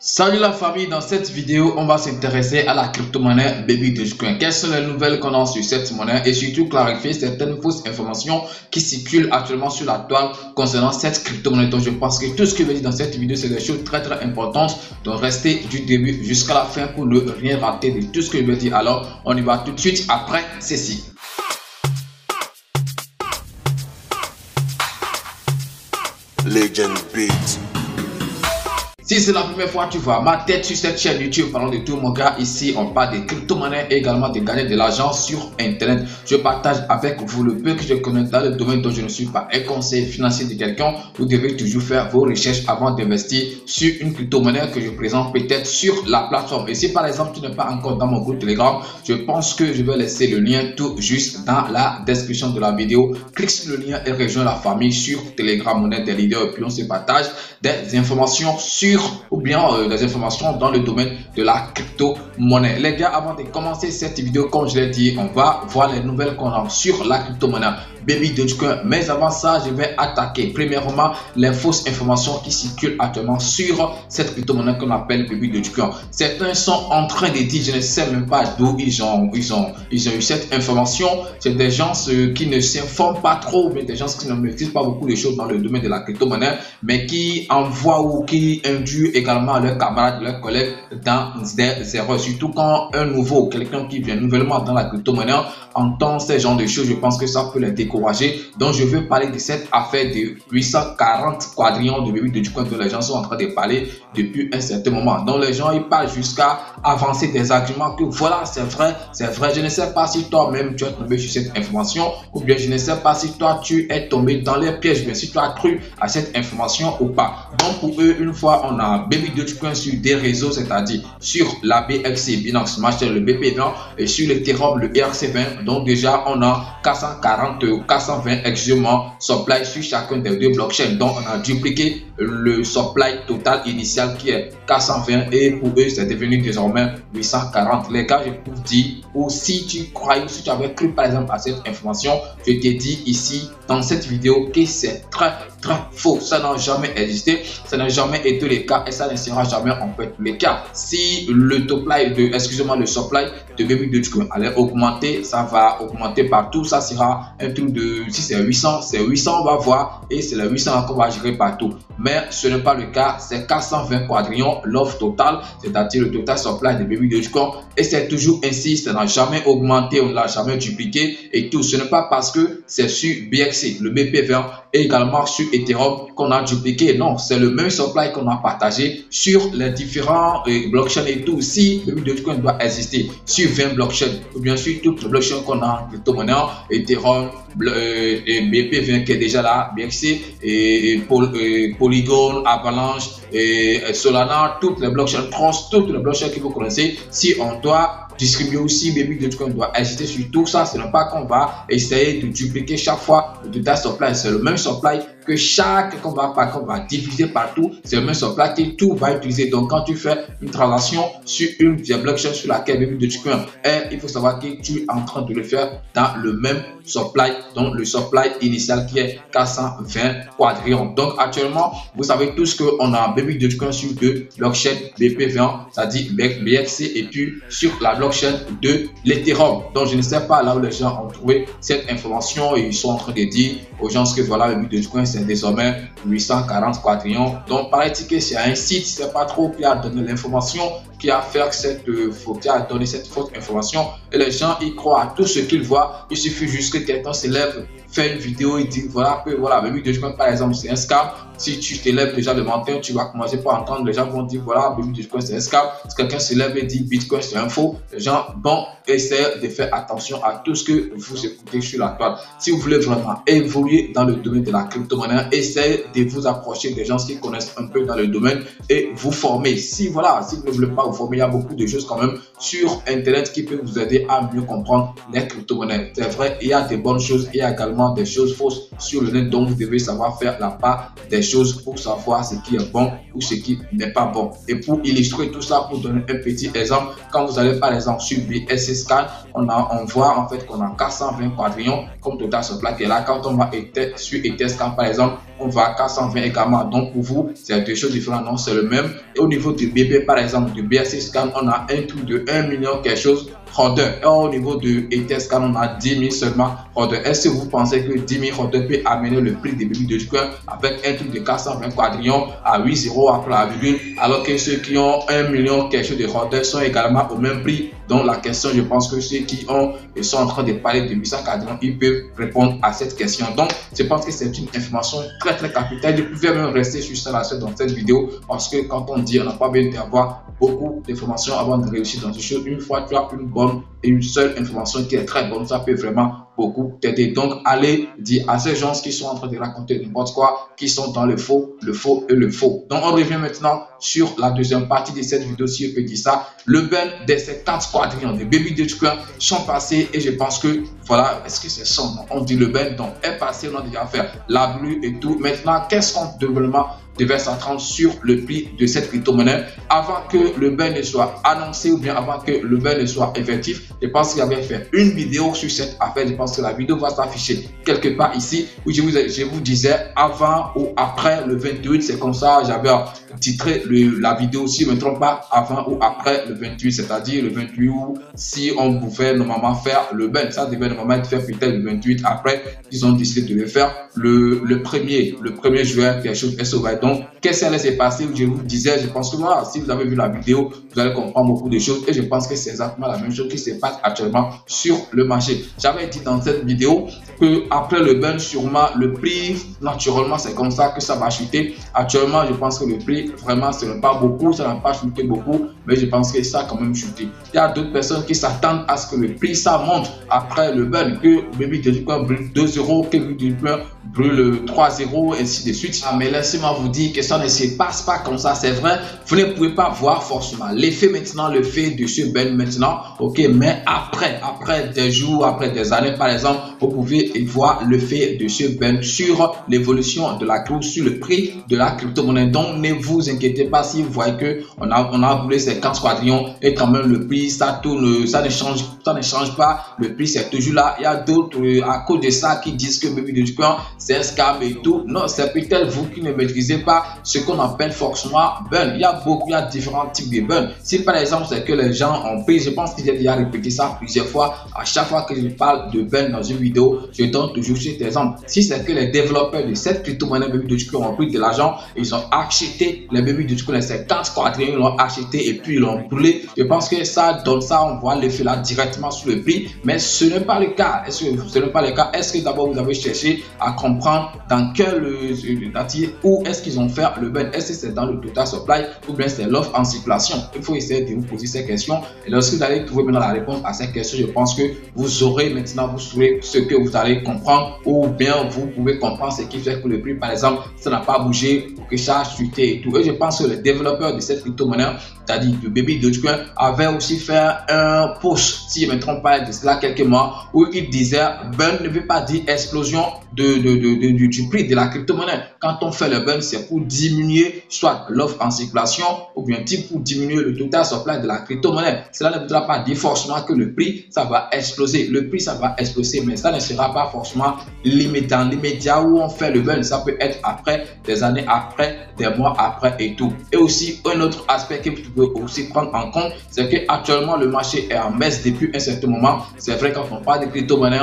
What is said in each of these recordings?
Salut la famille, dans cette vidéo, on va s'intéresser à la crypto-monnaie Baby Dogecoin. Quelles sont les nouvelles qu'on a sur cette monnaie et surtout clarifier certaines fausses informations qui circulent actuellement sur la toile concernant cette crypto-monnaie. Donc je pense que tout ce que je vais dire dans cette vidéo, c'est des choses très importantes. Donc restez du début jusqu'à la fin pour ne rien rater de tout ce que je vais dire. Alors on y va tout de suite après ceci. Legend Beat. Si c'est la première fois que tu vois ma tête sur cette chaîne YouTube, parlons de tout mon gars, ici on parle de crypto-monnaie et également de gagner de l'argent sur internet. Je partage avec vous le peu que je connais dans le domaine dont je ne suis pas un conseiller financier de quelqu'un. Vous devez toujours faire vos recherches avant d'investir sur une crypto-monnaie que je présente peut-être sur la plateforme. Et si par exemple tu n'es pas encore dans mon groupe Telegram, je pense que je vais laisser le lien tout juste dans la description de la vidéo. Clique sur le lien et rejoins la famille sur Telegram. On est des leaders et puis on se partage des informations sur ou bien des informations dans le domaine de la crypto-monnaie. Les gars, avant de commencer cette vidéo, comme je l'ai dit, on va voir les nouvelles qu'on a sur la crypto-monnaie Baby Dogecoin. Mais avant ça, je vais attaquer premièrement les fausses informations qui circulent actuellement sur cette crypto-monnaie qu'on appelle Baby Dogecoin. Certains sont en train de dire, je ne sais même pas d'où ils ont eu cette information. C'est des gens qui ne s'informent pas trop, mais des gens qui ne maîtrisent pas beaucoup de choses dans le domaine de la crypto-monnaie, mais qui envoient ou qui induisent également leurs camarades, leurs collègues dans des erreurs. Surtout quand un nouveau, quelqu'un qui vient nouvellement dans la crypto-monnaie entend ces genres de choses, je pense que ça peut les décourager. Donc je veux parler de cette affaire de 840 quadrillions de Baby Dogecoin dont les gens sont en train de parler depuis un certain moment. Donc les gens ils parlent jusqu'à avancer des arguments que voilà, c'est vrai. Je ne sais pas si toi-même tu es tombé sur cette information, ou bien je ne sais pas si toi tu es tombé dans les pièges, mais si tu as cru à cette information ou pas. Donc pour eux, une fois on a Baby Dogecoin sur des réseaux, c'est-à-dire sur la BXC, Binance Smart Chain, le BP20 et sur l'Ethereum, le ERC20. Donc déjà on a 420 exactement supply sur chacun des deux blockchains. Donc on a dupliqué le supply total initial qui est 420 et pour eux c'est devenu désormais 840. Les gars, je peux vous dire, ou si tu croyais, si tu avais cru par exemple à cette information, je t'ai dit ici dans cette vidéo que c'est très faux. Ça n'a jamais existé, ça n'a jamais été le cas et ça ne sera jamais en fait le cas. Si le le supply de Baby Dogecoin allait augmenter, ça va augmenter partout. Ça sera un truc de, si c'est 800, on va voir, et c'est les 800 qu'on va gérer partout. Mais ce n'est pas le cas, c'est 420 quadrillions l'offre totale, c'est-à-dire le total supply de Baby Dogecoin, et c'est toujours ainsi, ça n'a jamais augmenté, on ne l'a jamais dupliqué et tout. Ce n'est pas parce que c'est sur BXC, le BP20 et également sur Ethereum qu'on a dupliqué, non, c'est le même supply qu'on a partagé sur les différents blockchains et tout. Si Baby Dogecoin doit exister sur 20 blockchains, ou bien sûr toutes les blockchains qu'on a en crypto-monnaie, Ethereum, et BP20 qui est déjà là, BXC, et Polygon, Avalanche, et Solana, toutes les blockchains, toutes les blockchains que vous connaissez, si on doit distribuer aussi Baby Dogecoin doit exister sur tout ça, ce n'est pas qu'on va essayer de dupliquer chaque fois le total supply, c'est le même supply que chaque qu'on va diviser partout, c'est le même supply que tout va utiliser. Donc quand tu fais une transaction sur une des blockchains sur laquelle Baby Dogecoin est, il faut savoir que tu es en train de le faire dans le même supply, donc le supply initial qui est 420 quadrillions. Donc actuellement, vous savez tous qu'on a Baby Dogecoin sur deux blockchains BP20, c'est-à-dire BXC, et puis sur la blockchain de l'Ethereum. Donc je ne sais pas là où les gens ont trouvé cette information et ils sont en train de dire aux gens que voilà, Baby Dogecoin c'est désormais 840 quadrillions. Donc paraît-il que c'est un site, c'est pas trop qui a donné l'information, qui a donné cette fausse information, et les gens y croient à tout ce qu'ils voient. Il suffit juste que quelqu'un se lève, fait une vidéo et dit voilà que voilà, Baby Dogecoin par exemple c'est un scam. Si tu te lèves déjà le matin, tu vas commencer par entendre les gens vont dire voilà, Baby Dogecoin c'est un scam. Si quelqu'un se lève et dit Bitcoin c'est un faux, les gens vont essayer de faire attention à tout ce que vous écoutez sur la toile. Si vous voulez vraiment évoluer dans le domaine de la crypto-monnaie, essayez de vous approcher des gens qui connaissent un peu dans le domaine et vous former. Si vous ne voulez pas vous former, il y a beaucoup de choses quand même sur internet qui peuvent vous aider à mieux comprendre les crypto-monnaies. C'est vrai, il y a des bonnes choses, il y a également des choses fausses sur le net, donc vous devez savoir faire la part des choses pour savoir ce qui est bon ou ce qui n'est pas bon. Et pour illustrer tout ça, pour donner un petit exemple, quand vous allez par exemple sur BSC Scan, on voit en fait qu'on a 420 quadrillions comme total supply qui est là. Quand on va sur Etherscan par exemple, on va à 420 également. Donc pour vous, c'est deux choses différentes, non, c'est le même. Et au niveau du BP, par exemple, du BSC Scan, on a un truc de 1 million quelque chose orders. Et au niveau de Etherscan, on a 10 000 seulement orders. Est-ce que vous pensez que 10 000 orders peut amener le prix des Baby Dogecoin avec un truc de 420 quadrillions à 8 0 après la virgule, alors que ceux qui ont 1 million quelque chose de orders sont également au même prix? Donc la question, je pense que ceux qui ont et sont en train de parler de 800 quadrillions, ils peuvent répondre à cette question. Donc je pense que c'est une information très capitale. Je pouvais même rester sur ça dans cette vidéo, parce que quand on dit, on n'a pas besoin d'avoir beaucoup d'informations avant de réussir dans une chose. Une fois tu as une bonne et une seule information qui est très bonne, ça peut vraiment beaucoup t'aider. Donc allez dire à ces gens qui sont en train de raconter n'importe quoi, qui sont dans le faux et le faux. Donc on revient maintenant sur la deuxième partie de cette vidéo, si je peux dire ça. Le ben de ces 4 quadrillions de Baby Dogecoin sont passés, et je pense que voilà, est-ce que c'est son nom? On dit le ben donc est passé, on a déjà fait la blue et tout. Maintenant, qu'est-ce qu'on devait s'attendre sur le prix de cette crypto-monnaie avant que le ben ne soit annoncé ou bien avant que le ben ne soit effectif? Je pense qu'il avait fait une vidéo sur cette affaire. Je pense que la vidéo va s'afficher quelque part ici où je vous disais avant ou après le 28. C'est comme ça j'avais titré la vidéo, si je ne me trompe pas, avant ou après le 28, c'est-à-dire le 28 où si on pouvait normalement faire le ben, ça devait normalement être fait peut-être le 28. Après ils ont décidé de le faire le 1er juin, quelque chose SOV. Donc qu'est-ce qui s'est passé? Je vous disais, je pense que voilà, si vous avez vu la vidéo, vous allez comprendre beaucoup de choses, et je pense que c'est exactement la même chose qui se passe actuellement sur le marché. J'avais dit dans cette vidéo que après le ben, sûrement le prix, naturellement c'est comme ça que ça va chuter. Actuellement je pense que le prix vraiment ce n'est pas beaucoup, ça n'a pas chuté beaucoup, mais je pense que ça a quand même chuté. Il y a d'autres personnes qui s'attendent à ce que le prix ça monte après le ben, que Baby Dogecoin brûle 2 euros, que Baby Dogecoin brûle 3 euros, ainsi de suite. Mais laissez-moi vous dire que ça ne se passe pas comme ça, c'est vrai. Vous ne pouvez pas voir forcément l'effet maintenant, le fait de ce ben maintenant, ok, mais après des jours, après des années par exemple, vous pouvez voir le fait de ce ben sur l'évolution de la course, sur le prix de la crypto-monnaie. Donc ne vous inquiétez pas si vous voyez que on a brûlé ces 15 quadrillions et quand même le prix ça tourne, ça ne change pas, le prix c'est toujours là. Il y a d'autres à cause de ça qui disent que Baby Dogecoin c'est un scam et tout. Non, c'est peut-être vous qui ne maîtrisez pas ce qu'on appelle forcément burn. Il y a différents types de burn. Si par exemple c'est que les gens ont pris, je pense que j'ai déjà répété ça plusieurs fois, à chaque fois que je parle de burn dans une vidéo, je donne toujours cet exemple. Si c'est que les développeurs de cette crypto-monnaie Baby Dogecoin ont pris de l'argent, ils ont acheté les Baby Dogecoin, les 50 quadrillions, ils l'ont acheté et puis ils l'ont brûlé. Je pense que ça donne ça, on voit l'effet là directement sur le prix, mais ce n'est pas le cas. Est-ce que d'abord vous avez cherché à comprendre dans quel où est-ce qu'ils ont fait le ben? Est-ce que c'est dans le total supply ou bien c'est l'offre en circulation? Il faut essayer de vous poser ces questions, et lorsque vous allez trouver maintenant la réponse à ces questions, je pense que vous saurez ce que vous allez comprendre, ou bien vous pouvez comprendre ce qui fait que le prix par exemple ça n'a pas bougé ou que ça a chuté et tout. Et je pense que les développeurs de cette crypto-monnaie, c'est-à-dire de Baby Dogecoin, avaient aussi fait un post, si je ne me trompe pas, de cela quelques mois, où ils disaient ben ne veut pas dire explosion du prix de la crypto-monnaie. Quand on fait le ben, c'est pour diminuer soit l'offre en circulation ou bien pour diminuer le total supply de la crypto-monnaie. Cela ne voudra pas dire forcément que le prix ça va exploser. Le prix ça va exploser, mais ça ne sera pas forcément dans l'immédiat où on fait le ben. Ça peut être après, des années après, des mois après et tout. Et aussi un autre aspect que vous pouvez aussi prendre en compte, c'est que actuellement le marché est en baisse depuis un certain moment. C'est vrai, quand on parle de crypto-monnaie,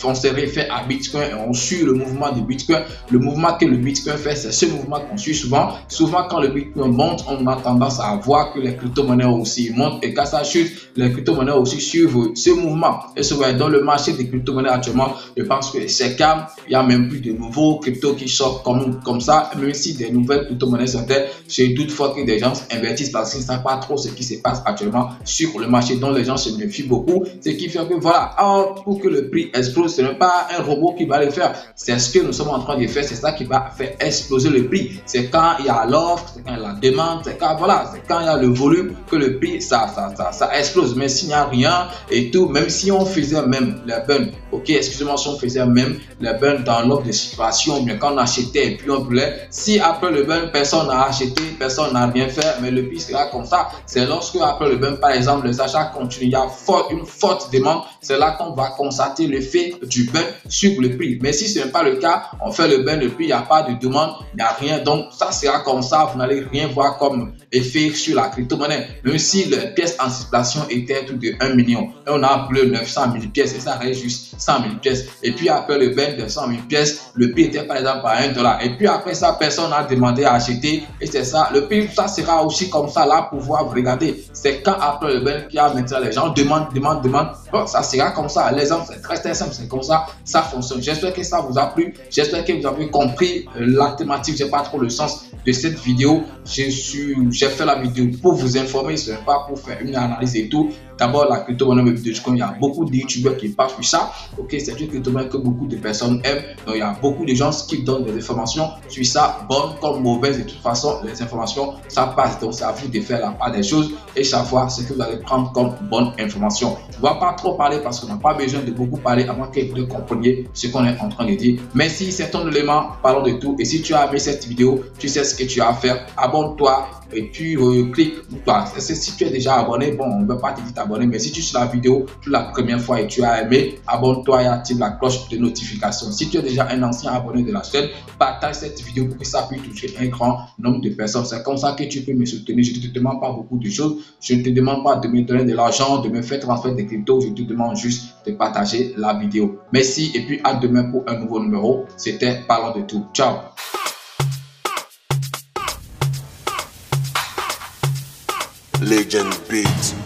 on se réfère à Bitcoin et on suit le mouvement de Bitcoin. Le mouvement que le Bitcoin fait, c'est ce mouvement qu'on suit souvent. Souvent quand le Bitcoin monte, on a tendance à voir que les crypto-monnaies aussi montent, et quand ça chute, les crypto-monnaies aussi suivent ce mouvement. Et souvent dans le marché des crypto-monnaies actuellement, je pense que c'est calme. Il n'y a même plus de nouveaux cryptos qui sortent comme ça. Même si des nouvelles crypto-monnaies sortaient, je doute fort que des gens investissent parce qu'ils ne savent pas trop ce qui se passe actuellement sur le marché, dont les gens se méfient beaucoup. Ce qui fait que voilà, pour que le prix explose, ce n'est pas un robot qui va le faire. C'est ce que nous sommes en train de faire, c'est ça qui va faire exploser le prix. c'est quand il y a l'offre, c'est quand il y a la demande, c'est quand voilà, c'est quand il y a le volume que le prix ça explose. Mais s'il n'y a rien et tout, même si on faisait même les burns, ok, excusez-moi, si on faisait même les burns dans l'offre de situation, bien quand on achetait et puis on voulait, si après le burn personne n'a acheté, personne n'a rien fait, mais le prix sera comme ça. C'est lorsque après le burn, par exemple, les achats continuent, il y a une forte demande, c'est là qu'on va constater l'effet du burn sur le prix. Mais si ce n'est pas le cas, on fait le burn, le prix, il n'y a pas de demande, il n'y a rien, donc ça sera comme ça, vous n'allez rien voir comme effet sur la crypto-monnaie. Même si les pièces en circulation étaient tout de 1 million, et on a appelé 900 000 pièces, et ça reste juste 100 000 pièces. Et puis après le burn de 100 000 pièces, le prix était par exemple à $1. Et puis après ça, personne n'a demandé à acheter, et c'est ça, le prix, ça sera aussi comme ça, là, pour pouvoir regarder. C'est quand après le burn qu'il y a maintenant les gens demandent, bon, ça sera comme ça. L'exemple, c'est très simple, c'est comme ça, ça fonctionne. J'espère que ça vous a plu, j'espère que vous avez compris la thématique, j'ai pas trop le sens de cette vidéo. J'ai fait la vidéo pour vous informer, ce n'est pas pour faire une analyse et tout. D'abord, la crypto-monnaie Bitcoin, il y a beaucoup de youtubeurs qui parlent sur ça. Ok, c'est une crypto-monnaie que beaucoup de personnes aiment. Donc, il y a beaucoup de gens qui donnent des informations sur ça, bonnes comme mauvaises. De toute façon, les informations, ça passe. Donc, c'est à vous de faire la part des choses et savoir ce que vous allez prendre comme bonne information. On ne va pas trop parler parce qu'on n'a pas besoin de beaucoup parler avant que vous compreniez ce qu'on est en train de dire. Mais si c'est ton élément, parlons de tout. Et si tu as aimé cette vidéo, tu sais ce que tu as à faire. Abonne-toi et puis clique. Si tu es déjà abonné, bon, on ne veut pas te dire t'abonner, mais si tu suis la vidéo pour la première fois et tu as aimé, abonne-toi et active la cloche de notification. Si tu es déjà un ancien abonné de la chaîne, partage cette vidéo pour que ça puisse toucher un grand nombre de personnes. C'est comme ça que tu peux me soutenir. Je ne te demande pas beaucoup de choses. Je ne te demande pas de me donner de l'argent, de me faire transférer des cryptos. Je te demande juste de partager la vidéo. Merci et puis à demain pour un nouveau numéro. C'était Parlons de tout. Ciao. Legend Beat.